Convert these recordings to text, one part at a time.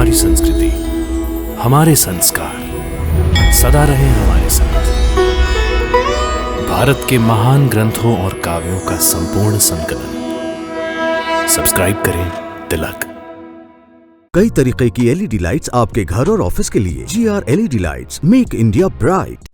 हमारी संस्कृति, हमारे संस्कार सदा रहे हमारे साथ। भारत के महान ग्रंथों और काव्यों का संपूर्ण संकलन। सब्सक्राइब करें तिलक। कई तरीके की एलईडी लाइट्स आपके घर और ऑफिस के लिए। GR LED lights, make India bright.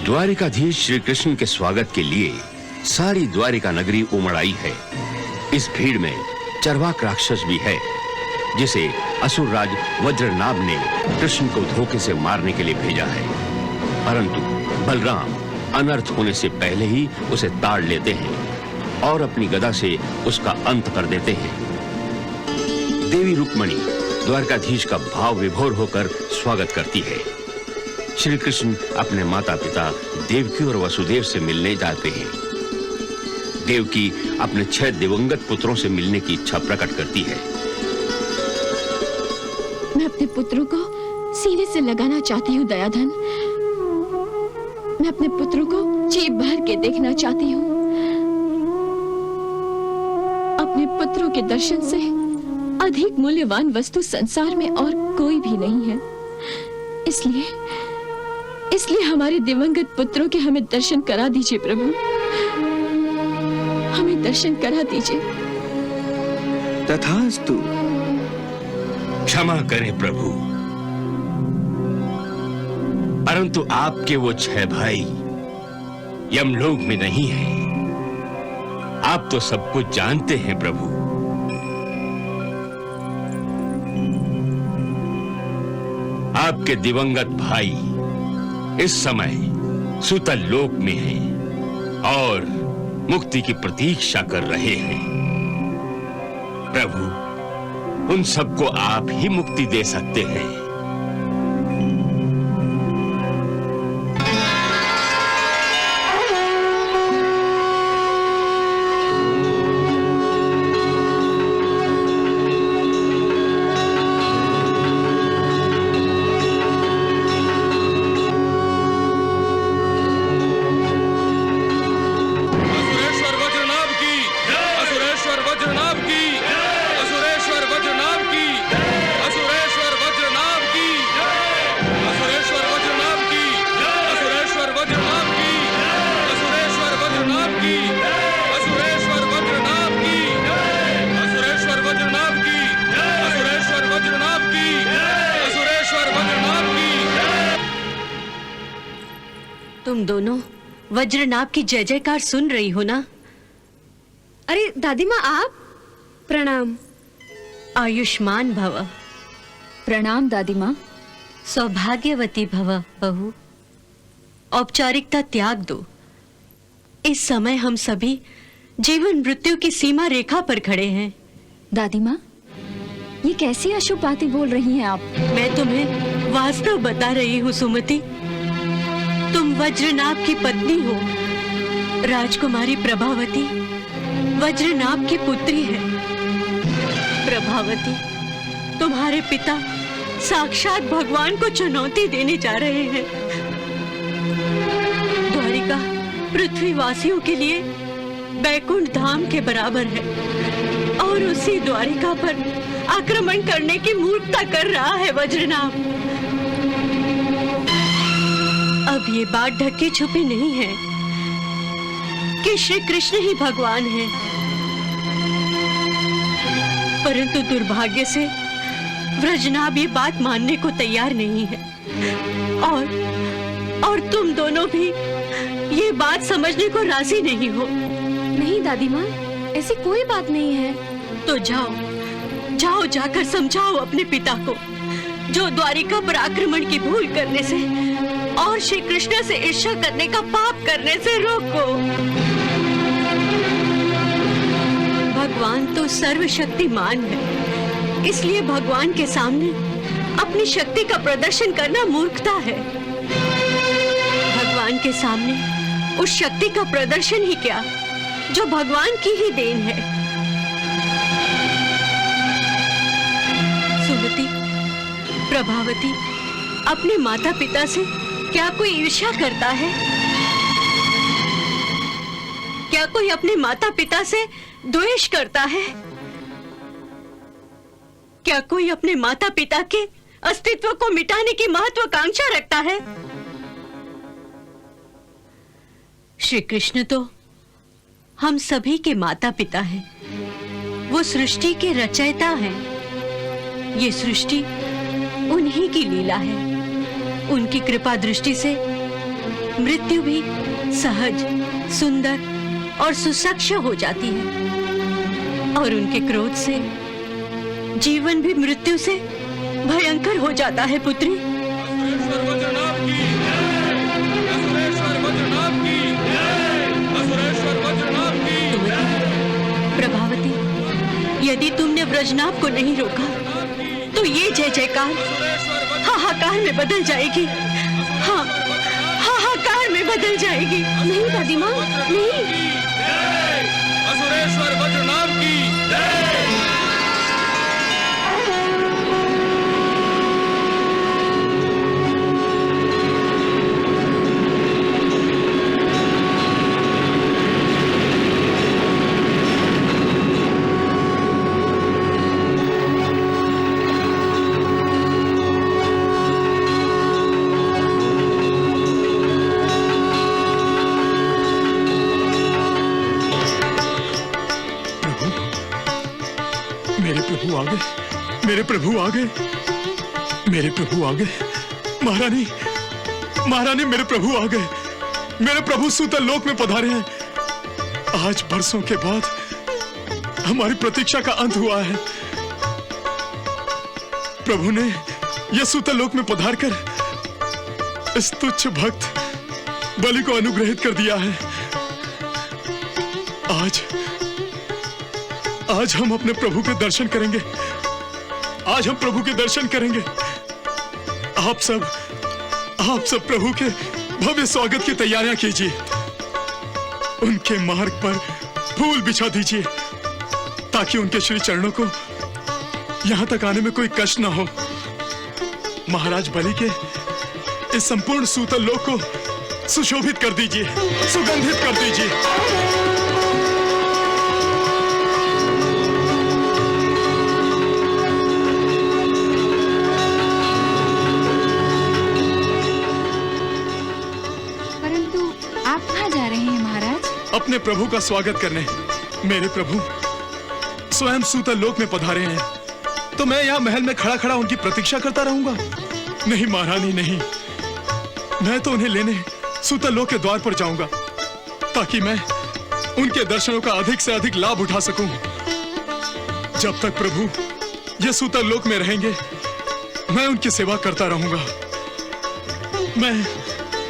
Dwarkadhish Shri Krishna के स्वागत के लिए सारी द्वारिका नगरी उमड़ आई है। इस भीड़ में चरवाक राक्षस भी है, जिसे असुरराज वज्रनाभ ने कृष्ण को धोखे से मारने के लिए भेजा है। परंतु बलराम अनर्थ होने से पहले ही उसे ताड़ लेते हैं और अपनी गदा से उसका अंत कर देते हैं। देवी रुक्मणी द्वारकाधीश का भाव विभोर होकर स्वागत करती है। श्री कृष्ण अपने माता पिता देवकी और वसुदेव से मिलने जाते हैं। देवकी अपने 6 दिवंगत पुत्रों से मिलने की इच्छा प्रकट करती है। मैं अपने पुत्रों को सीने से लगाना चाहती हूँ दयाधन। मैं अपने पुत्रों को जी भर के देखना चाहती हूँ। अपने पुत्रों के दर्शन से अधिक मूल्यवान वस्तु संसार में और कोई भी नहीं है। इसलिए हमारे दिवंगत पुत्रों के हमें दर्शन करा दीजिए प्रभु। हमें दर्शन करा दीजिए। तथास्तु। क्षमा करें प्रभु, परंतु आपके वो 6 भाई यमलोक में नहीं हैं। आप तो सब कुछ जानते हैं प्रभु। आपके दिवंगत भाई इस समय सुतल लोक में हैं और मुक्ति की प्रतीक्षा कर रहे हैं। प्रभु, उन सबको आप ही मुक्ति दे सकते हैं। वज्रनाभ की, असुरेश्वर वज्रनाभ की, असुरेश्वर वज्रनाभ तुम दोनों वज्रनाभ की जय जयकार सुन रही हो ना? अरे दादी माँ, आप? प्रणाम। आयुष्मान भव। प्रणाम दादी माँ। सौभाग्यवती भव बहू। औपचारिकता त्याग दो। इस समय हम सभी जीवन मृत्यु की सीमा रेखा पर खड़े हैं। दादी माँ, ये कैसी अशुभ बातें बोल रही हैं आप? मैं तुम्हें वास्तव बता रही हूँ सुमति। तुम वज्रनाभ की पत्नी हो। राजकुमारी प्रभावती वज्रनाभ की पुत्री है। प्रभावती, तुम्हारे पिता साक्षात भगवान को चुनौती देने जा रहे हैं। द्वारिका पृथ्वीवासियों के लिए बैकुंठ धाम के बराबर है और उसी द्वारिका पर आक्रमण करने की मूर्खता कर रहा है वज्रनाभ। अब ये बात ढकी छुपी नहीं है कि श्री कृष्ण ही भगवान है, परंतु दुर्भाग्य से वज्रनाभ ये बात मानने को तैयार नहीं है और तुम दोनों भी ये बात समझने को राजी नहीं हो। नहीं दादी माँ, ऐसी कोई बात नहीं है। तो जाओ जाकर समझाओ अपने पिता को, जो द्वारिका पर आक्रमण की भूल करने से और श्री कृष्ण से ईर्ष्या करने का पाप करने से रोको। भगवान तो सर्वशक्तिमान है, इसलिए भगवान के सामने अपनी शक्ति का प्रदर्शन करना मूर्खता है। भगवान के सामने उस शक्ति का प्रदर्शन ही क्या जो भगवान की ही देन है। सुमति, प्रभावती, अपने माता पिता से क्या कोई ईर्ष्या करता है? क्या कोई अपने माता पिता से द्वेष करता है? क्या कोई अपने माता पिता के अस्तित्व को मिटाने की महत्वाकांक्षा रखता है? श्री कृष्ण तो हम सभी के माता पिता हैं। वो सृष्टि के रचयिता हैं। ये सृष्टि उन्हीं की लीला है। उनकी कृपा दृष्टि से मृत्यु भी सहज, सुंदर और सुसक्ष हो जाती है और उनके क्रोध से जीवन भी मृत्यु से भयंकर हो जाता है। पुत्री, प्रभावती, यदि तुमने वज्रनाभ को नहीं रोका तो ये जय जयकार हाहाकार में बदल जाएगी। हाँ, हाहाकार में बदल जाएगी। नहीं दादी माँ, नहीं। असुरेश्वर वज्रनाभ की जय। मेरे प्रभु आ गए। मेरे प्रभु आ गए। महारानी, महारानी, मेरे प्रभु आ गए। मेरे प्रभु सूतल लोक में पधारे हैं। आज बरसों के बाद हमारी प्रतीक्षा का अंत हुआ है। प्रभु ने यह सूतल लोक में पधार कर इस तुच्छ भक्त बलि को अनुग्रहित कर दिया है। आज हम अपने प्रभु के दर्शन करेंगे। आज हम प्रभु के दर्शन करेंगे। आप सब प्रभु के भव्य स्वागत की तैयारियां कीजिए। उनके मार्ग पर फूल बिछा दीजिए ताकि उनके श्री चरणों को यहां तक आने में कोई कष्ट ना हो। महाराज बलि के इस संपूर्ण सूतल लोक को सुशोभित कर दीजिए, सुगंधित कर दीजिए। अपने प्रभु का स्वागत करने। मेरे प्रभु स्वयं सूतल लोक में पधारे हैं, तो मैं यहाँ महल में खड़ा खड़ा उनकी प्रतीक्षा करता रहूंगा? नहीं महारानी, नहीं। मैं तो उन्हें लेने सुतलोक के द्वार पर जाऊंगा ताकि मैं उनके दर्शनों का अधिक से अधिक लाभ उठा सकूं। जब तक प्रभु ये सुतलोक में रहेंगे मैं उनकी सेवा करता रहूंगा।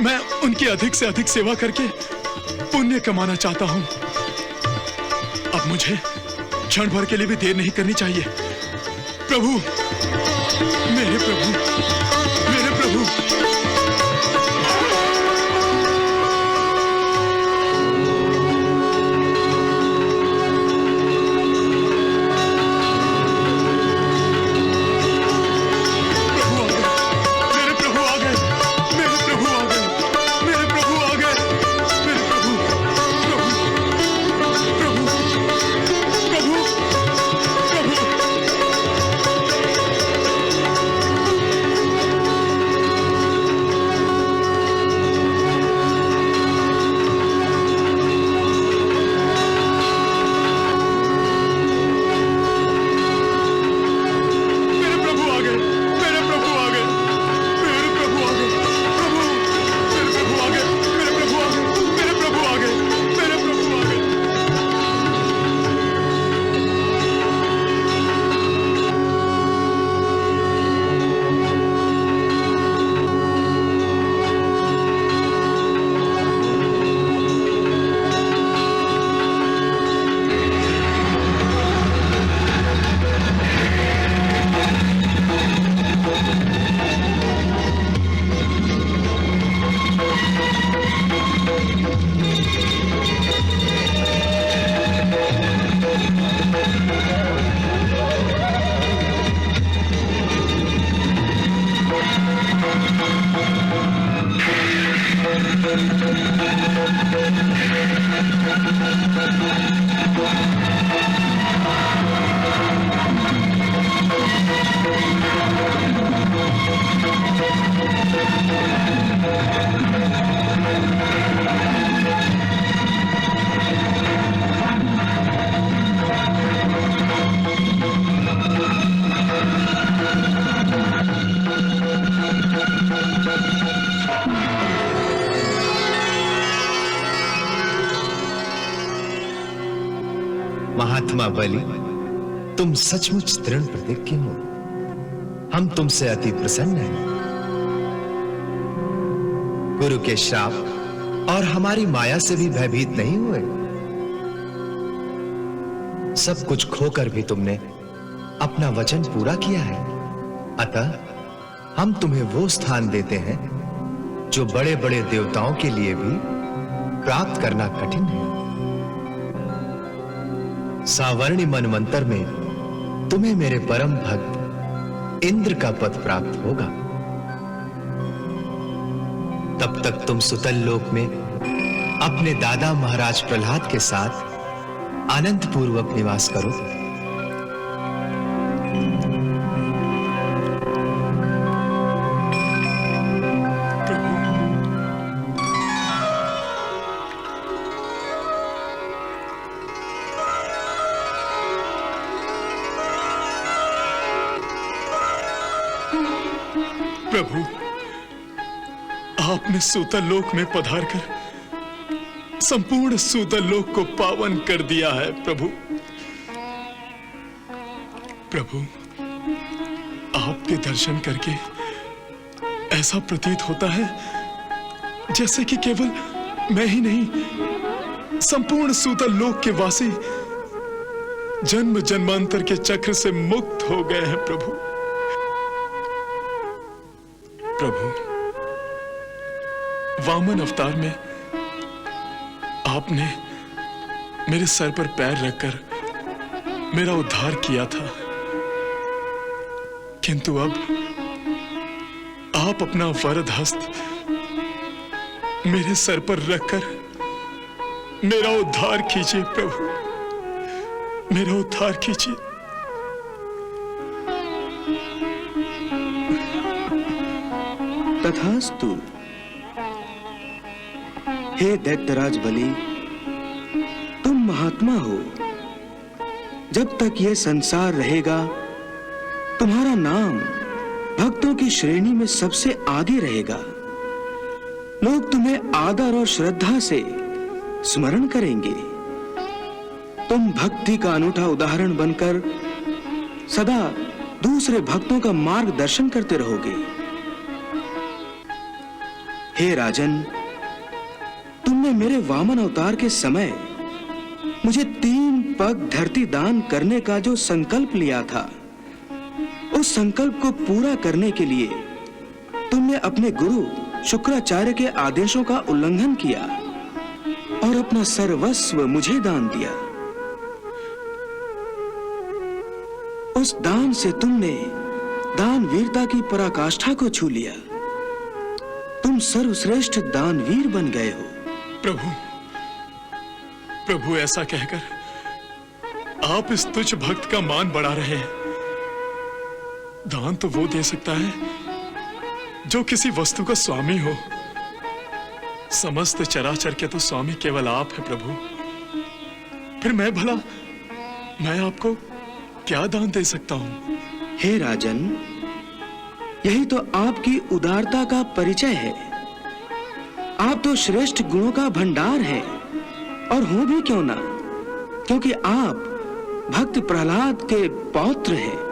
मैं उनकी अधिक से अधिक सेवा करके पुण्य कमाना चाहता हूं। अब मुझे क्षण भर के लिए भी देर नहीं करनी चाहिए। प्रभु, मेरे प्रभु, मेरे प्रभु। महात्मा बलि, तुम सचमुच दृढ़ प्रतिज्ञ हो। हम तुमसे अति प्रसन्न हैं। गुरु के श्राप और हमारी माया से भी भयभीत नहीं हुए। सब कुछ खोकर भी तुमने अपना वचन पूरा किया है। अतः हम तुम्हें वो स्थान देते हैं जो बड़े बड़े देवताओं के लिए भी प्राप्त करना कठिन है। सावर्णी मनवंतर में तुम्हें मेरे परम भक्त इंद्र का पद प्राप्त होगा। तब तक तुम सुतल लोक में अपने दादा महाराज प्रहलाद के साथ आनंद पूर्वक निवास करो। प्रभु, आपने सूतल लोक में पधारकर संपूर्ण सूतल लोक को पावन कर दिया है। प्रभु, प्रभु, आपके दर्शन करके ऐसा प्रतीत होता है जैसे कि केवल मैं ही नहीं, संपूर्ण सूतल लोक के वासी जन्म जन्मांतर के चक्र से मुक्त हो गए हैं। प्रभु, प्रभु, वामन अवतार में आपने मेरे सर पर पैर रखकर मेरा उद्धार किया था, किंतु अब आप अपना वरद हस्त मेरे सर पर रखकर मेरा उद्धार कीजिए। प्रभु, मेरा उद्धार कीजिए। तथास्तु। हे दैत्यराज बलि, तुम महात्मा हो। जब तक यह संसार रहेगा तुम्हारा नाम भक्तों की श्रेणी में सबसे आगे रहेगा। लोग तुम्हें आदर और श्रद्धा से स्मरण करेंगे। तुम भक्ति का अनूठा उदाहरण बनकर सदा दूसरे भक्तों का मार्गदर्शन करते रहोगे। हे राजन, तुमने मेरे वामन अवतार के समय मुझे 3 पग धरती दान करने का जो संकल्प लिया था, उस संकल्प को पूरा करने के लिए तुमने अपने गुरु शुक्राचार्य के आदेशों का उल्लंघन किया और अपना सर्वस्व मुझे दान दिया। उस दान से तुमने दानवीरता की पराकाष्ठा को छू लिया। तुम सर्वश्रेष्ठ दानवीर बन गए हो। प्रभु, प्रभु ऐसा कहकर आप इस तुच्छ भक्त का मान बढ़ा रहे हैं। दान तो वो दे सकता है जो किसी वस्तु का स्वामी हो। समस्त चराचर के तो स्वामी केवल आप है प्रभु। फिर मैं आपको क्या दान दे सकता हूं? हे राजन, यही तो आपकी उदारता का परिचय है। आप तो श्रेष्ठ गुणों का भंडार हैं, और हो भी क्यों ना, क्योंकि आप भक्त प्रहलाद के पौत्र हैं।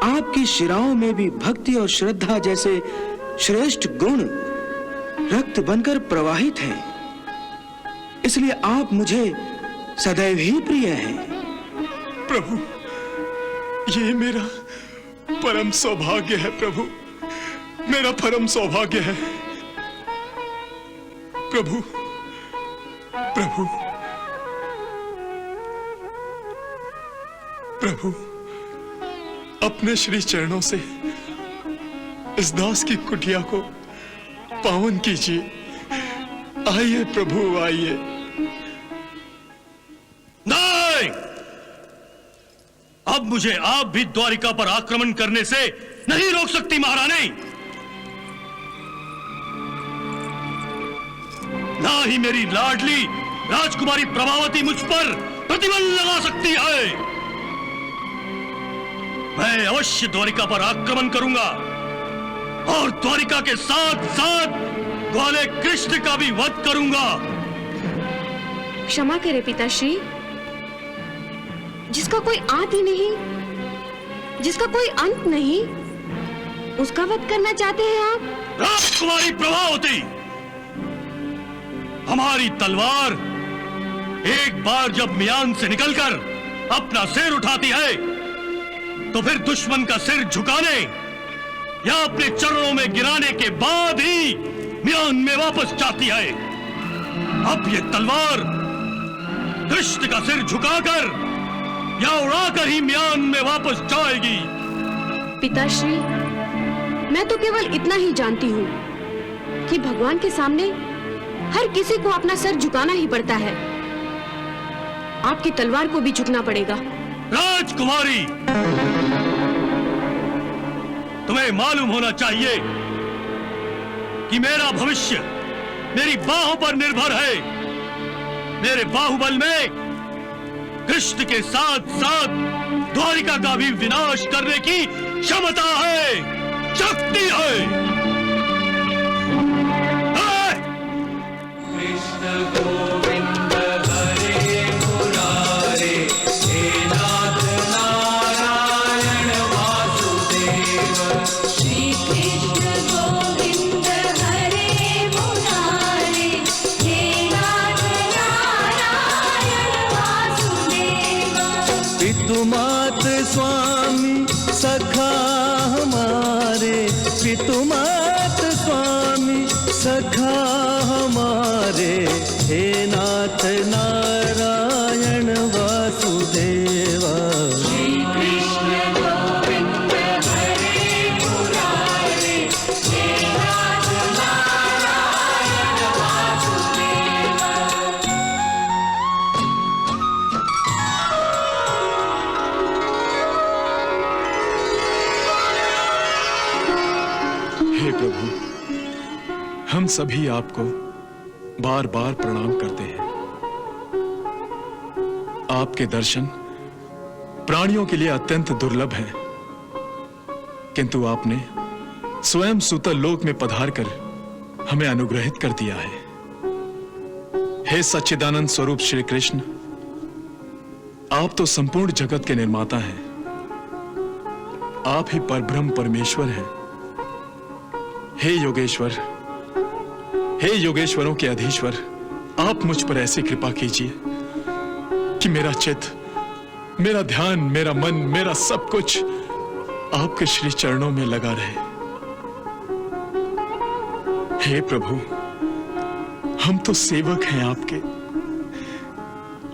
आपकी शिराओं में भी भक्ति और श्रद्धा जैसे श्रेष्ठ गुण रक्त बनकर प्रवाहित हैं। इसलिए आप मुझे सदैव ही प्रिय हैं। प्रभु, ये मेरा परम सौभाग्य है प्रभु, मेरा परम सौभाग्य है। प्रभु, प्रभु, प्रभु, अपने श्री चरणों से इस दास की कुटिया को पावन कीजिए। आइए प्रभु, आइए। नहीं, अब मुझे आप भी द्वारिका पर आक्रमण करने से नहीं रोक सकती महारानी। ना ही मेरी लाडली राजकुमारी प्रभावती मुझ पर प्रतिबंध लगा सकती है। मैं अवश्य द्वारिका पर आक्रमण करूंगा और द्वारिका के साथ साथ ग्वाले कृष्ण का भी वध करूंगा। क्षमा करे पिताश्री, जिसका कोई आदि नहीं, जिसका कोई अंत नहीं, उसका वध करना चाहते हैं आप? राजकुमारी प्रभावती, हमारी तलवार एक बार जब म्यान से निकलकर अपना सिर उठाती है, तो फिर दुश्मन का सिर झुकाने या अपने चरणों में गिराने के बाद ही म्यान में वापस जाती है। अब ये तलवार कृष्ण का सिर झुकाकर या उड़ाकर ही म्यान में वापस जाएगी। पिताश्री, मैं तो केवल इतना ही जानती हूँ कि भगवान के सामने हर किसी को अपना सर झुकाना ही पड़ता है। आपकी तलवार को भी झुकना पड़ेगा। राजकुमारी, तुम्हें मालूम होना चाहिए कि मेरा भविष्य मेरी बाहों पर निर्भर है। मेरे बाहुबल में कृष्ण के साथ साथ द्वारिका का भी विनाश करने की क्षमता है, शक्ति है। कृष्ण गोविंद हरे मुरारे, हे नाथ नारायण वासुदेव। श्री कृष्ण गोविंद हरे मुरारे, हे नाथ नारायण वासुदेव। पितुमात स्वामी सखा हमारे, पितुमात स्वामी सखा हमारे, हे नाथ नारायण वासुदेवा। श्री कृष्ण गोविंद हरे मुरारे, हे नाथ नारायण वासुदेवा। हे प्रभु, हम सभी आपको बार बार प्रणाम करते हैं। आपके दर्शन प्राणियों के लिए अत्यंत दुर्लभ हैं, किंतु आपने स्वयं सुतल लोक में पधारकर हमें अनुग्रहित कर दिया है। हे सच्चिदानंद स्वरूप श्री कृष्ण, आप तो संपूर्ण जगत के निर्माता हैं। आप ही परब्रह्म परमेश्वर हैं। हे योगेश्वर, हे योगेश्वरों के अधीश्वर, आप मुझ पर ऐसी कृपा कीजिए कि मेरा चित्त, मेरा ध्यान, मेरा मन, मेरा सब कुछ आपके श्री चरणों में लगा रहे। हे प्रभु, हम तो सेवक हैं आपके।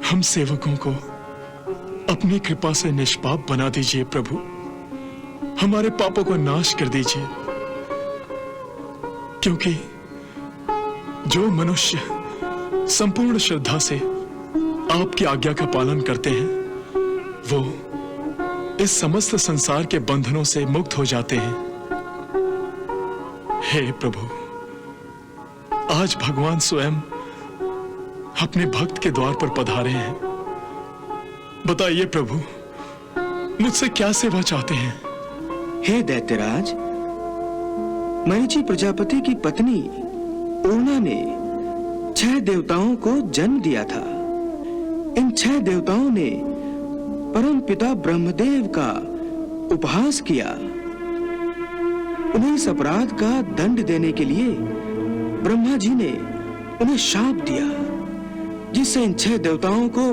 हम सेवकों को अपनी कृपा से निष्पाप बना दीजिए प्रभु। हमारे पापों को नाश कर दीजिए, क्योंकि जो मनुष्य संपूर्ण श्रद्धा से आपकी आज्ञा का पालन करते हैं, वो इस समस्त संसार के बंधनों से मुक्त हो जाते हैं। हे प्रभु, आज भगवान स्वयं अपने भक्त के द्वार पर पधारे हैं। बताइए प्रभु, मुझसे क्या सेवा चाहते हैं? हे दैत्यराज, मरीचि प्रजापति की पत्नी पूर्णा ने 6 देवताओं को जन्म दिया था। इन 6 देवताओं ने परम पिता ब्रह्मदेव का उपहास किया। उन्हें इस अपराध का दंड देने के लिए ब्रह्मा जी ने उन्हें शाप दिया, जिससे इन 6 देवताओं को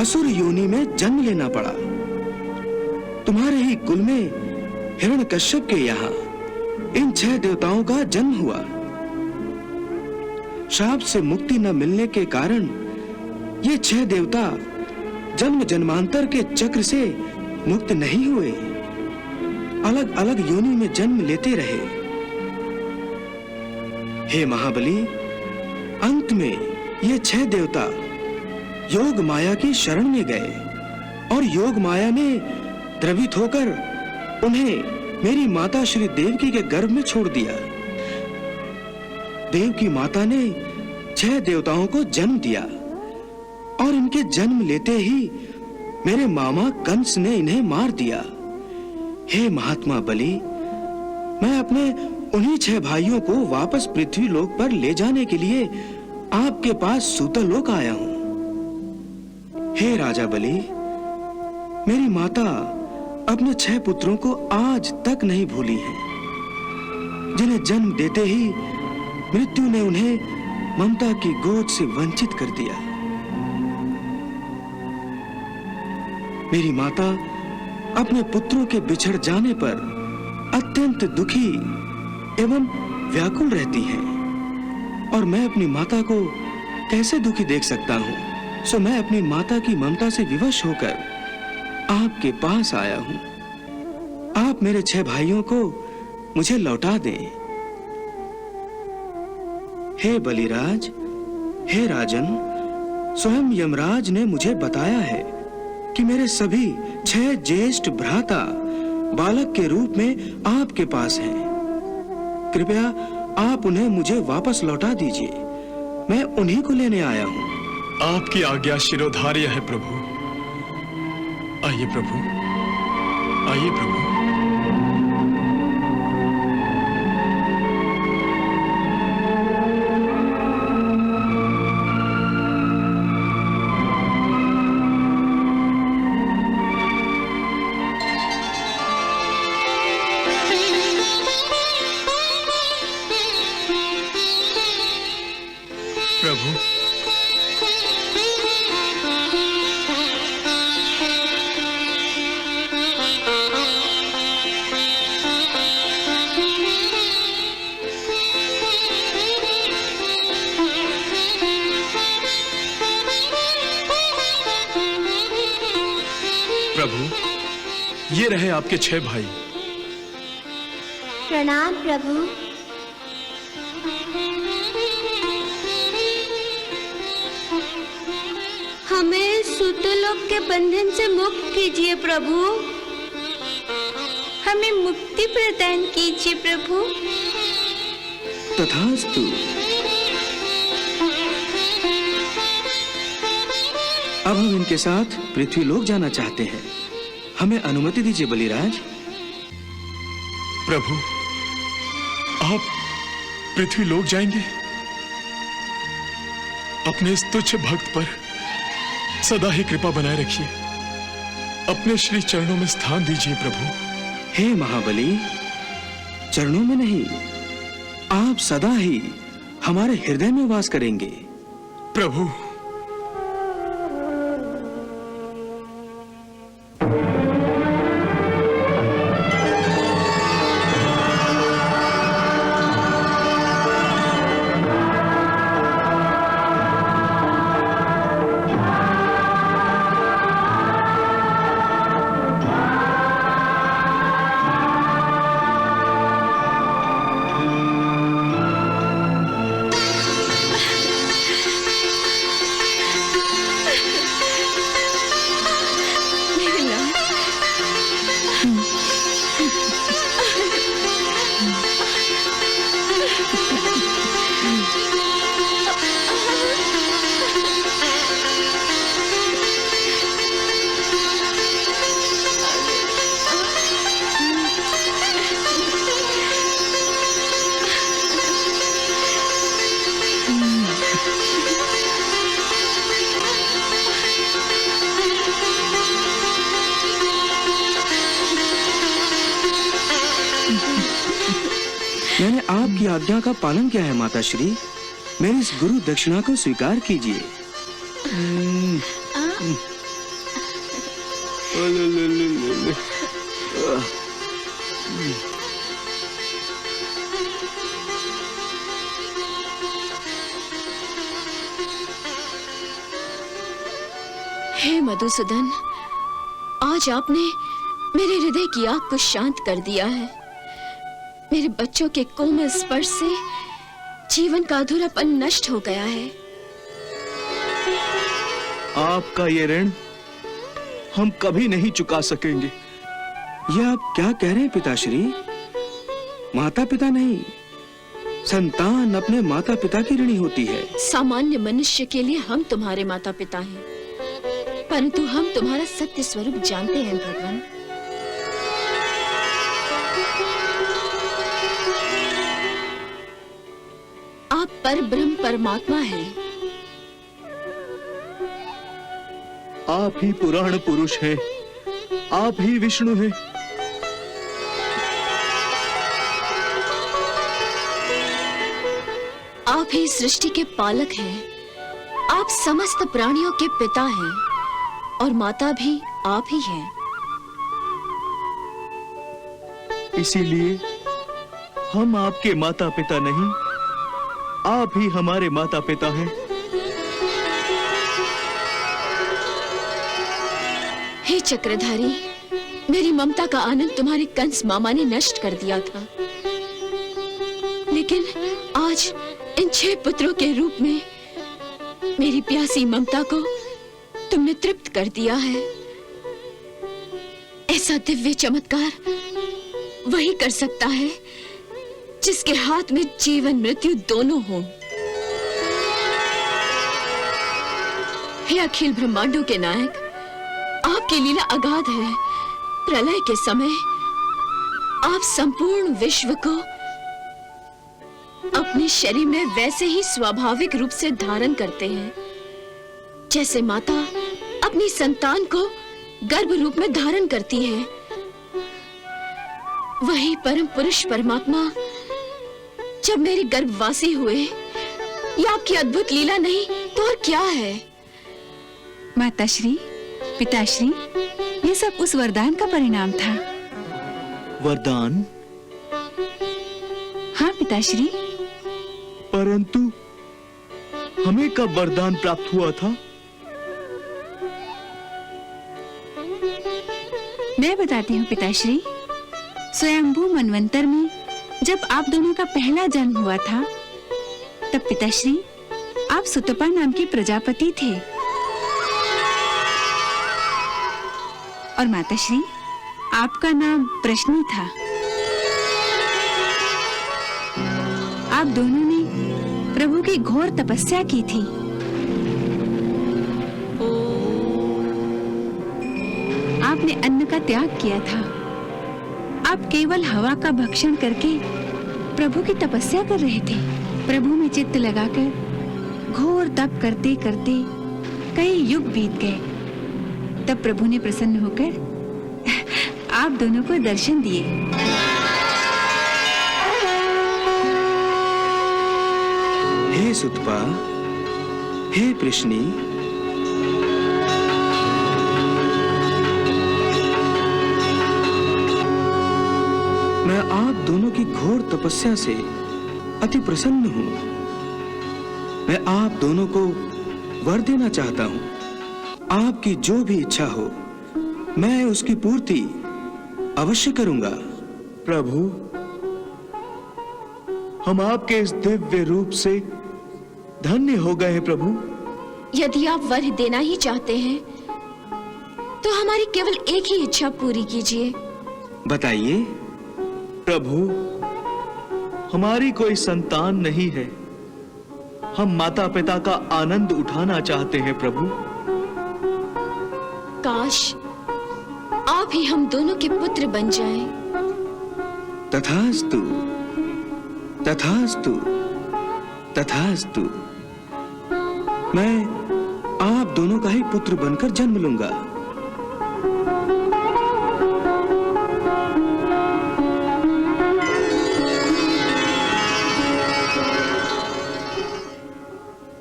असुर योनि में जन्म लेना पड़ा। तुम्हारे ही कुल में हिरण्यकश्यप के यहाँ इन 6 देवताओं का जन्म हुआ। शाप से मुक्ति न मिलने के कारण ये 6 देवता जन्म जन्मांतर के चक्र से मुक्त नहीं हुए, अलग अलग योनि में जन्म लेते रहे। हे महाबली, अंत में ये 6 देवता योग माया की शरण में गए और योग माया ने द्रवित होकर उन्हें मेरी माता श्री देवकी के गर्भ में छोड़ दिया। देवकी माता ने 6 देवताओं को जन्म दिया और इनके जन्म लेते ही मेरे मामा कंस ने इन्हें मार दिया। हे महात्मा बलि, मैं अपने उन्हीं 6 भाइयों को वापस पृथ्वी लोक पर ले जाने के लिए आपके पास सूतल लोक आया हूं। हे राजा बलि, मेरी माता अपने 6 पुत्रों को आज तक नहीं भूली है, जिन्हें जन्म देते ही मृत्यु ने उन्हें ममता की गोद से वंचित कर दिया। मेरी माता अपने पुत्रों के बिछड़ जाने पर अत्यंत दुखी एवं व्याकुल रहती हैं, और मैं अपनी माता को कैसे दुखी देख सकता हूं। सो मैं अपनी माता की ममता से विवश होकर आपके पास आया हूं। आप मेरे 6 भाइयों को मुझे लौटा दें। हे बलिराज, हे राजन, स्वयं यमराज ने मुझे बताया है कि मेरे सभी 6 ज्येष्ठ भ्राता बालक के रूप में आपके पास हैं। कृपया आप उन्हें मुझे वापस लौटा दीजिए। मैं उन्हीं को लेने आया हूं। आपकी आज्ञा शिरोधार्य है प्रभु। आइए प्रभु, आइए प्रभु। प्रभु, प्रभु, ये रहे आपके 6 भाई। प्रणाम प्रभु। हमें सूतलोक के बंधन से मुक्त कीजिए प्रभु। हमें मुक्ति प्रदान कीजिए प्रभु। तथास्तु। अब हम इनके साथ पृथ्वी लोक जाना चाहते हैं। हमें अनुमति दीजिए बलिराज। प्रभु, पृथ्वी लोक जाएंगे। अपने इस तुच्छ भक्त पर सदा ही कृपा बनाए रखिए। अपने श्री चरणों में स्थान दीजिए प्रभु। हे महाबली, चरणों में नहीं, आप सदा ही हमारे हृदय में वास करेंगे। प्रभु, मैंने आपकी आज्ञा का पालन किया है माता श्री। मेरी इस गुरु दक्षिणा को स्वीकार कीजिए। हे मधुसूदन, आज आपने मेरे हृदय की आग को शांत कर दिया है। मेरे बच्चों के कोमल स्पर्श से जीवन का अधूरापन नष्ट हो गया है। आपका ये ऋण हम कभी नहीं चुका सकेंगे। ये आप क्या कह रहे हैं पिताश्री? माता पिता नहीं, संतान अपने माता पिता की ऋणी होती है। सामान्य मनुष्य के लिए हम तुम्हारे माता पिता हैं, परंतु हम तुम्हारा सत्य स्वरूप जानते हैं भगवान। आप पर ब्रह्म परमात्मा हैं। आप ही पुराण पुरुष हैं, आप ही विष्णु हैं। आप ही सृष्टि के पालक हैं। आप समस्त प्राणियों के पिता हैं और माता भी आप ही हैं। इसीलिए हम आपके माता पिता नहीं, आप ही हमारे माता पिता हैं। हे चक्रधारी, मेरी ममता का आनंद तुम्हारे कंस मामा ने नष्ट कर दिया था, लेकिन आज इन 6 पुत्रों के रूप में मेरी प्यासी ममता को तुमने तृप्त कर दिया है। ऐसा दिव्य चमत्कार वही कर सकता है जिसके हाथ में जीवन मृत्यु दोनों हों। हे अखिल ब्रह्मांडों के नायक, आपकी लीला अगाध है। प्रलय के समय आप संपूर्ण विश्व को अपने शरीर में वैसे ही स्वाभाविक रूप से धारण करते हैं जैसे माता अपनी संतान को गर्भ रूप में धारण करती है। वही परम पुरुष परमात्मा जब मेरे गर्भवासी हुए, ये आपकी अद्भुत लीला नहीं तो और क्या है? माताश्री, पिताश्री, ये सब उस वरदान का परिणाम था। वरदान? हाँ पिताश्री। परंतु हमें कब वरदान प्राप्त हुआ था? मैं बताती हूँ पिताश्री। स्वयंभू मनवंतर में जब आप दोनों का पहला जन्म हुआ था, तब पिताश्री आप सुतपा नाम के प्रजापति थे और माताश्री आपका नाम प्रश्नी था। आप दोनों ने प्रभु की घोर तपस्या की थी। आपने अन्न का त्याग किया था। आप केवल हवा का भक्षण करके प्रभु की तपस्या कर रहे थे। प्रभु में चित्त लगाकर घोर तप करते करते कई युग बीत गए। तब प्रभु ने प्रसन्न होकर आप दोनों को दर्शन दिए। हे सुतपा, हे कृष्णी, मैं आप दोनों की घोर तपस्या से अति प्रसन्न हूं। मैं आप दोनों को वर देना चाहता हूं। आपकी जो भी इच्छा हो मैं उसकी पूर्ति अवश्य करूंगा। प्रभु, हम आपके इस दिव्य रूप से धन्य हो गए हैं प्रभु। यदि आप वर देना ही चाहते हैं तो हमारी केवल एक ही इच्छा पूरी कीजिए। बताइए। प्रभु, हमारी कोई संतान नहीं है। हम माता पिता का आनंद उठाना चाहते हैं प्रभु। काश आप ही हम दोनों के पुत्र बन जाएं। तथास्तु, तथास्तु, तथास्तु। मैं आप दोनों का ही पुत्र बनकर जन्म लूंगा।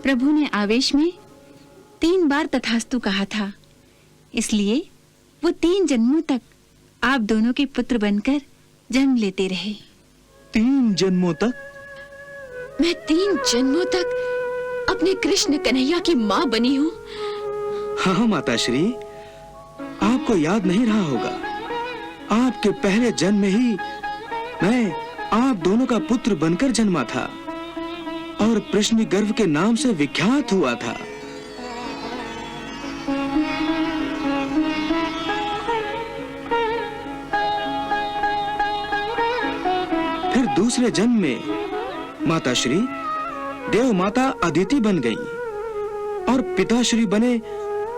प्रभु ने आवेश में 3 बार तथास्तु कहा था, इसलिए वो 3 जन्मों तक आप दोनों के पुत्र बनकर जन्म लेते रहे। 3 जन्मों तक? मैं 3 जन्मों तक अपने कृष्ण कन्हैया की माँ बनी हूँ। हाँ माताश्री, आपको याद नहीं रहा होगा, आपके पहले जन्म में ही मैं आप दोनों का पुत्र बनकर जन्मा था और प्रश्न गर्भ के नाम से विख्यात हुआ था। फिर दूसरे जन्म में माताश्री देव माता अदिति बन गई और पिताश्री बने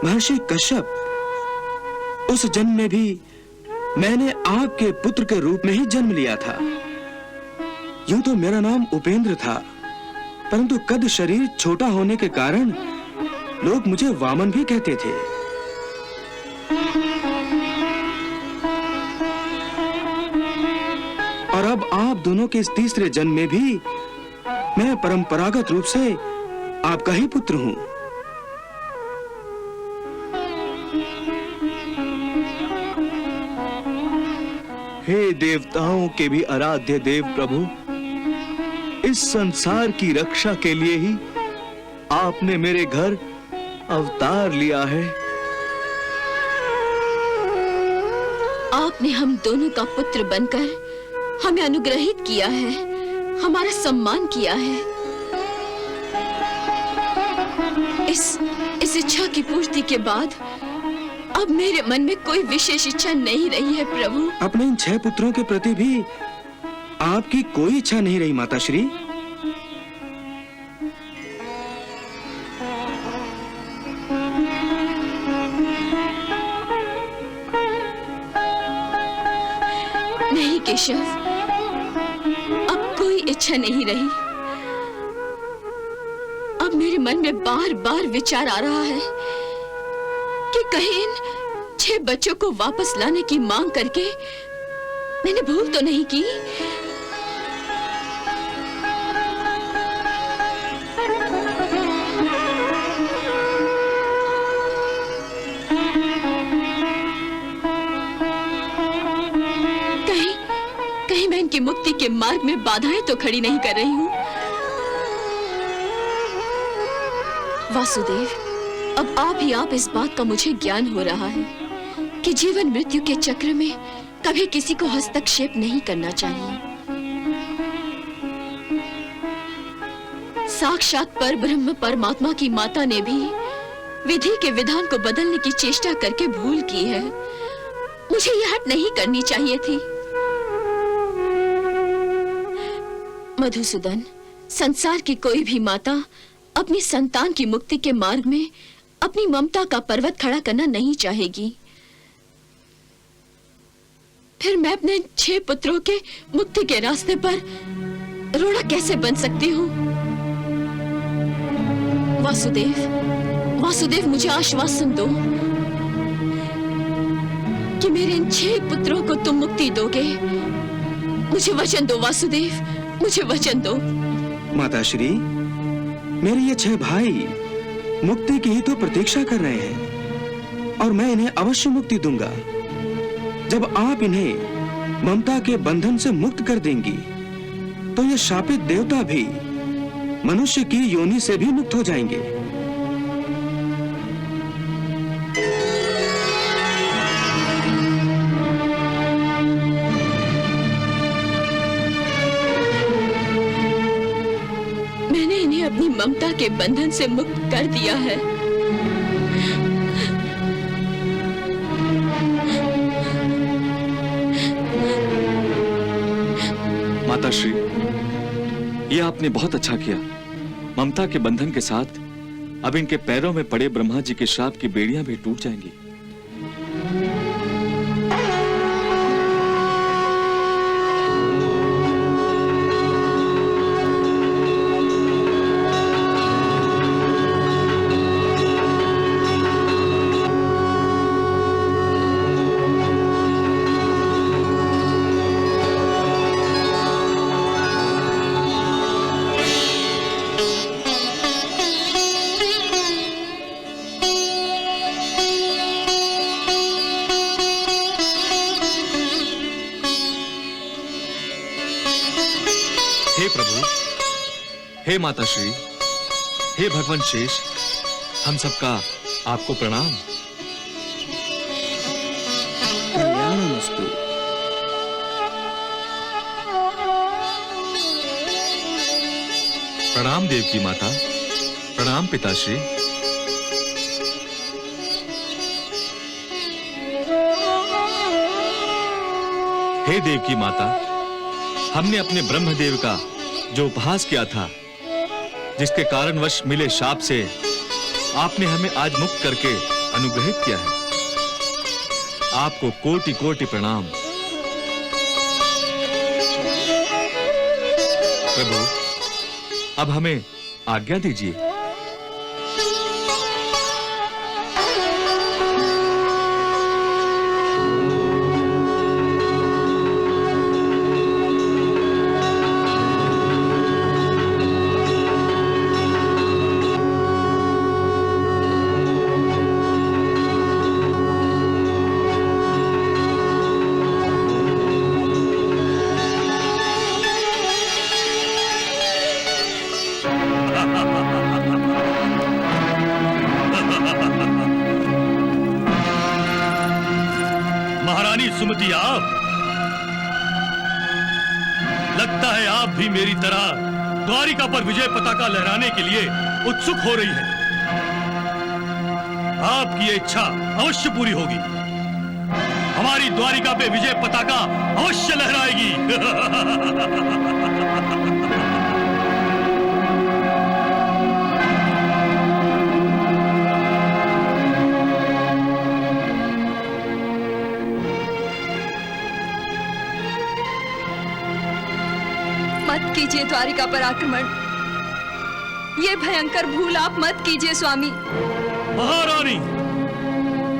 महर्षि कश्यप। उस जन्म में भी मैंने आपके पुत्र के रूप में ही जन्म लिया था। यूं तो मेरा नाम उपेंद्र था, परंतु कद शरीर छोटा होने के कारण लोग मुझे वामन भी कहते थे। और अब आप दोनों के इस तीसरे जन्म में भी मैं परंपरागत रूप से आपका ही पुत्र हूं। हे देवताओं के भी आराध्य देव प्रभु, इस संसार की रक्षा के लिए ही आपने मेरे घर अवतार लिया है। आपने हम दोनों का पुत्र बनकर हमें अनुग्रहित किया है, हमारा सम्मान किया है। इस इच्छा की पूर्ति के बाद अब मेरे मन में कोई विशेष इच्छा नहीं रही है प्रभु। अपने इन 6 पुत्रों के प्रति भी आपकी कोई इच्छा नहीं रही माताश्री? नहीं केशव, अब कोई इच्छा नहीं रही। अब मेरे मन में बार बार विचार आ रहा है कि कहीं इन 6 बच्चों को वापस लाने की मांग करके मैंने भूल तो नहीं की। कहीं मैं इनकी मुक्ति के मार्ग में बाधाएं तो खड़ी नहीं कर रही हूँ। वासुदेव, अब आप इस बात का मुझे ज्ञान हो रहा है कि जीवन मृत्यु के चक्र में कभी किसी को हस्तक्षेप नहीं करना चाहिए। साक्षात परब्रह्म परमात्मा की माता ने भी विधि के विधान को बदलने की चेष्टा करके भूल की है। मुझे यह हट नहीं करनी चाहिए थी। मधुसूदन, संसार की कोई भी माता अपनी संतान की मुक्ति के मार्ग में अपनी ममता का पर्वत खड़ा करना नहीं चाहेगी। फिर मैं अपने 6 पुत्रों के मुक्ति के रास्ते पर रोड़ा कैसे बन सकती हूँ? वासुदेव, वासुदेव, मुझे आश्वासन दो कि मेरे इन 6 पुत्रों को तुम मुक्ति दोगे। मुझे वचन दो वासुदेव, मुझे वचन दो। माताश्री, मेरे ये 6 भाई मुक्ति की ही तो प्रतीक्षा कर रहे हैं और मैं इन्हें अवश्य मुक्ति दूंगा। जब आप इन्हें ममता के बंधन से मुक्त कर देंगी तो ये शापित देवता भी मनुष्य की योनि से भी मुक्त हो जाएंगे। मैंने इन्हें अपनी ममता के बंधन से मुक्त कर दिया है। माताश्री, ये आपने बहुत अच्छा किया। ममता के बंधन के साथ अब इनके पैरों में पड़े ब्रह्मा जी के श्राप की बेड़ियां भी टूट जाएंगी। हे प्रभु, हे माताश्री, हे भगवान शेष, हम सबका आपको प्रणाम। कल्याणमस्तु। प्रणाम देव की माता, प्रणाम पिताश्री। हे देव की माता, हमने अपने ब्रह्मदेव का जो उपहास किया था, जिसके कारणवश मिले शाप से आपने हमें आज मुक्त करके अनुग्रहित किया है। आपको कोटि कोटि प्रणाम। प्रभु, अब हमें आज्ञा दीजिए। महारानी सुमति, आप लगता है आप भी मेरी तरह द्वारिका पर विजय पताका लहराने के लिए उत्सुक हो रही हैं। आपकी ये इच्छा अवश्य पूरी होगी। हमारी द्वारिका पे विजय पताका अवश्य लहराएगी। मत कीजिए द्वारिका पर आक्रमण। ये भयंकर भूल आप मत कीजिए स्वामी। महारानी,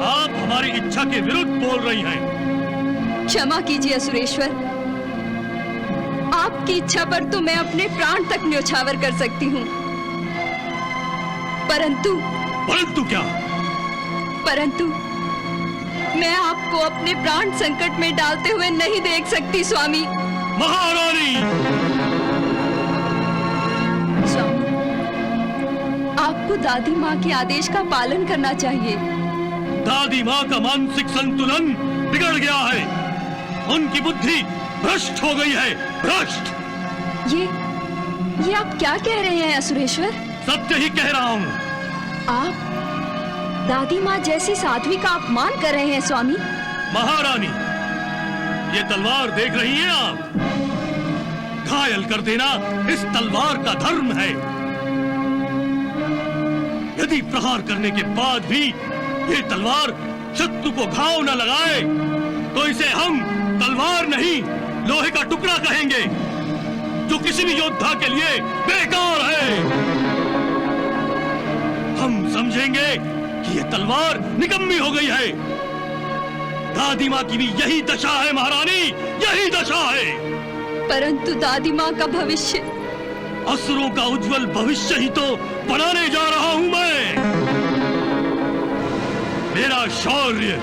आप हमारी इच्छा के विरुद्ध बोल रही हैं। क्षमा कीजिए असुरेश्वर। आपकी इच्छा पर तो मैं अपने प्राण तक न्योछावर कर सकती हूँ, परंतु क्या? परंतु मैं आपको अपने प्राण संकट में डालते हुए नहीं देख सकती स्वामी। महारानी, स्वामी, आपको दादी माँ के आदेश का पालन करना चाहिए। दादी माँ का मानसिक संतुलन बिगड़ गया है। उनकी बुद्धि भ्रष्ट हो गई है, भ्रष्ट। ये आप क्या कह रहे हैं असुरेश्वर? सत्य ही कह रहा हूँ। आप दादी माँ जैसी साध्वी का अपमान कर रहे हैं स्वामी। महारानी, ये तलवार देख रही हैं आप? घायल कर देना इस तलवार का धर्म है। यदि प्रहार करने के बाद भी ये तलवार शत्रु को घाव न लगाए तो इसे हम तलवार नहीं, लोहे का टुकड़ा कहेंगे। जो किसी भी योद्धा के लिए बेकार है। हम समझेंगे कि ये तलवार निकम्मी हो गई है। दादी माँ की भी यही दशा है महारानी, यही दशा है। परंतु दादी माँ का भविष्य, असुरों का उज्जवल भविष्य ही तो बनाने जा रहा हूं मैं। मेरा शौर्य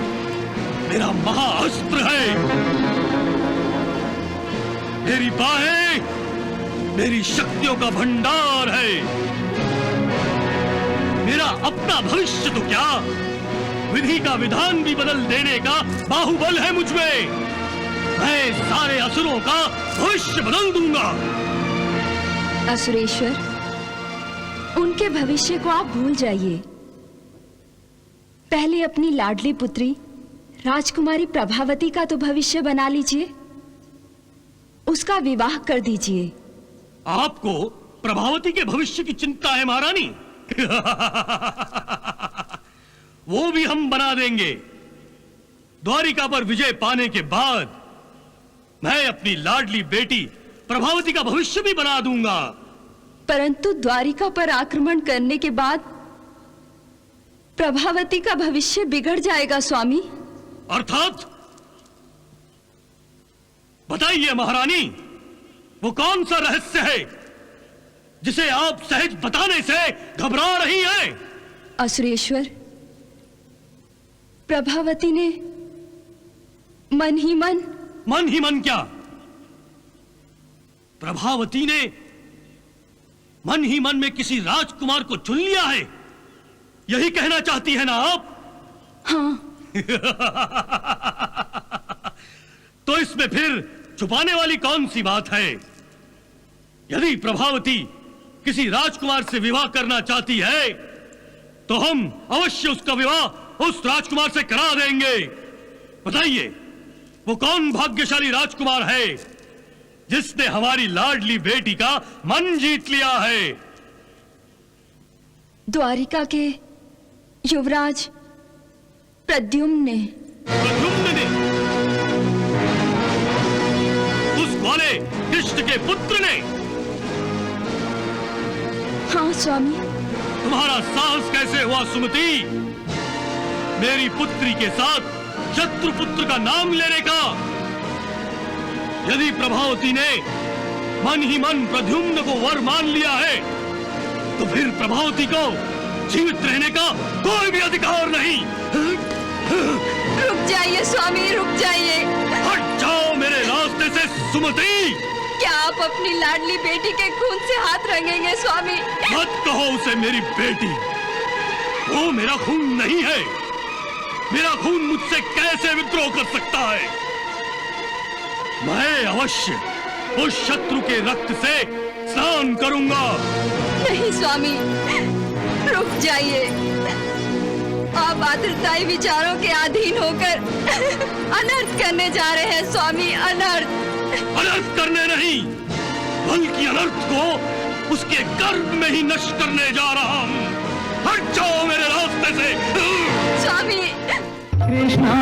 मेरा महाअस्त्र है। मेरी बाहें मेरी शक्तियों का भंडार है। मेरा अपना भविष्य तो क्या, विधि का विधान भी बदल देने का बाहुबल है मुझमें। मैं सारे असुरों का भविष्य बदल दूंगा। असुरेश्वर, उनके भविष्य को आप भूल जाइए। पहले अपनी लाडली पुत्री राजकुमारी प्रभावती का तो भविष्य बना लीजिए, उसका विवाह कर दीजिए। आपको प्रभावती के भविष्य की चिंता है महारानी? वो भी हम बना देंगे। द्वारिका पर विजय पाने के बाद मैं अपनी लाडली बेटी प्रभावती का भविष्य भी बना दूंगा। परंतु द्वारिका पर आक्रमण करने के बाद प्रभावती का भविष्य बिगड़ जाएगा स्वामी। अर्थात? बताइए महारानी, वो कौन सा रहस्य है जिसे आप सहज बताने से घबरा रही हैं? असुरेश्वर, प्रभावती ने मन ही मन क्या? प्रभावती ने मन ही मन में किसी राजकुमार को चुन लिया है, यही कहना चाहती है ना आप? हाँ। तो इसमें फिर छुपाने वाली कौन सी बात है? यदि प्रभावती किसी राजकुमार से विवाह करना चाहती है तो हम अवश्य उसका विवाह उस राजकुमार से करा देंगे। बताइए, वो कौन भाग्यशाली राजकुमार है जिसने हमारी लाडली बेटी का मन जीत लिया है? द्वारिका के युवराज प्रद्युम्न ने। उस ग्वाले कृष्ण के पुत्र ने? हाँ स्वामी। तुम्हारा साहस कैसे हुआ सुमति, मेरी पुत्री के साथ शत्रु पुत्र का नाम लेने का? यदि प्रभावती ने मन ही मन प्रद्युम्न को वर मान लिया है तो फिर प्रभावती को जीवित रहने का कोई भी अधिकार नहीं। रुक जाइए स्वामी, रुक जाइए। हट जाओ मेरे रास्ते से सुमति। क्या आप अपनी लाडली बेटी के खून से हाथ रंगेंगे स्वामी? मत कहो उसे मेरी बेटी, वो मेरा खून नहीं है। मेरा खून मुझसे कैसे विद्रोह कर सकता है? मैं अवश्य उस शत्रु के रक्त से स्नान करूंगा। नहीं स्वामी, रुक जाइए। आप आतुरताई विचारों के अधीन होकर अनर्थ करने जा रहे हैं स्वामी, अनर्थ। अनर्थ करने नहीं, बल्कि अनर्थ को उसके गर्भ में ही नष्ट करने जा रहा हूँ। हट जाओ मेरे रास्ते से स्वामी। कृष्णा